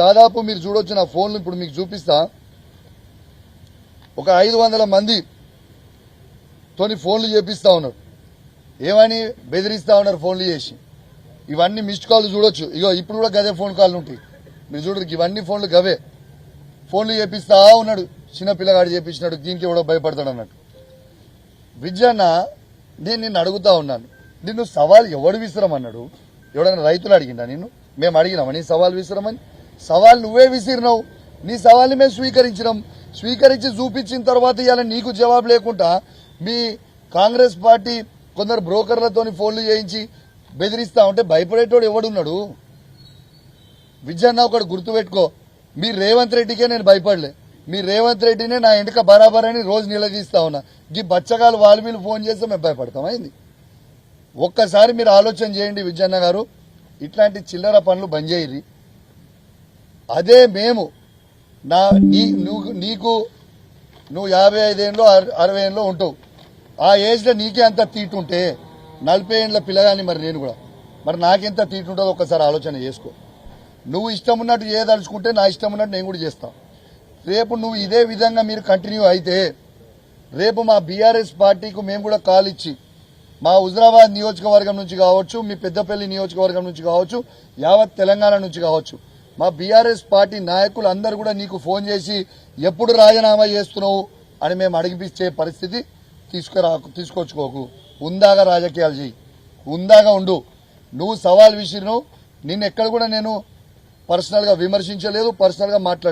దాదాపు మీరు చూడొచ్చు నా ఫోన్లు ఇప్పుడు మీకు చూపిస్తా. ఒక 500 మంది తోని ఫోన్లు చేపిస్తా ఉన్నారు. ఏమని బెదిరిస్తా ఉన్నారు ఫోన్లు చేసి. ఇవన్నీ మిస్డ్ కాల్ చూడొచ్చు. ఇగో ఇప్పుడు కూడా గదే ఫోన్ కాల్ ఉంటాయి. మీరు చూడరు ఇవన్నీ ఫోన్లు గవే. ఫోన్లు చేపిస్తా ఉన్నాడు. చిన్న పిల్లగాడు చేపించినాడు. దీనికి ఎవడో భయపడతాడు అన్నట్టు. విజయన్న నేను నిన్ను అడుగుతా ఉన్నాను. నిన్ను సవాల్ ఎవడు విసిరమన్నాడు? ఎవడైనా రైతులు అడిగిందా నిన్ను? మేము అడిగినామా నీ సవాల్ విసిరమని? సవాల్ నువ్వే విసిరినావు. నీ సవాల్ని మేము స్వీకరించినాం. స్వీకరించి చూపించిన తర్వాత ఇవాళ నీకు జవాబు లేకుండా మీ కాంగ్రెస్ పార్టీ కొందరు బ్రోకర్లతోని ఫోన్లు చేయించి బెదిరిస్తా ఉంటే భయపడేటోడు ఎవడున్నాడు? విజయన్న ఒకటి గుర్తుపెట్టుకో. మీ రేవంత్ రెడ్డికే నేను భయపడలే. మీ రేవంత్ రెడ్డినే నా ఇంటికి బరాబర్ అని రోజు నిలదీస్తా ఉన్నా. ఈ బచ్చగాలు వాళ్ళు వీళ్ళు ఫోన్ చేస్తే మేము భయపడతామైంది. ఒక్కసారి మీరు ఆలోచన చేయండి విజయన్న గారు. ఇట్లాంటి చిల్లర పనులు బంద్ చేయరి. అదే మేము నువ్వు 55 ఏళ్ళలో 60 ఏళ్ళలో ఉంటావు. ఆ ఏజ్లో నీకే అంత తీటుంటే 40 ఏళ్ళ పిల్లగాని నేను కూడా మరి నాకెంత తీటుంటుందో ఒక్కసారి ఆలోచన చేసుకో. నువ్వు ఇష్టం ఉన్నట్టు చేయదలుచుకుంటే నా ఇష్టం ఉన్నట్టు నేను కూడా చేస్తాను. రేపు నువ్వు ఇదే విధంగా మీరు కంటిన్యూ అయితే రేపు మా బీఆర్ఎస్ పార్టీకి మేము కూడా కాల్ ఇచ్చి మా హుజరాబాద్ నియోజకవర్గం నుంచి కావచ్చు, మీ పెద్దపల్లి నియోజకవర్గం నుంచి కావచ్చు, యావత్ తెలంగాణ నుంచి కావచ్చు, మా బీఆర్ఎస్ పార్టీ నాయకులు అందరూ కూడా నీకు ఫోన్ చేసి ఎప్పుడు రాజీనామా చేస్తున్నావు అని మేము అడిగిపించే పరిస్థితి తీసుకొచ్చుకోకు. ఉందాగా రాజకీయాలు చేయి. ఉందాగా ఉండు. నువ్వు సవాల్ విసిరినావు. నిన్ను ఎక్కడ కూడా నేను పర్సనల్గా విమర్శించలేదు, పర్సనల్గా మాట్లాడలేదు.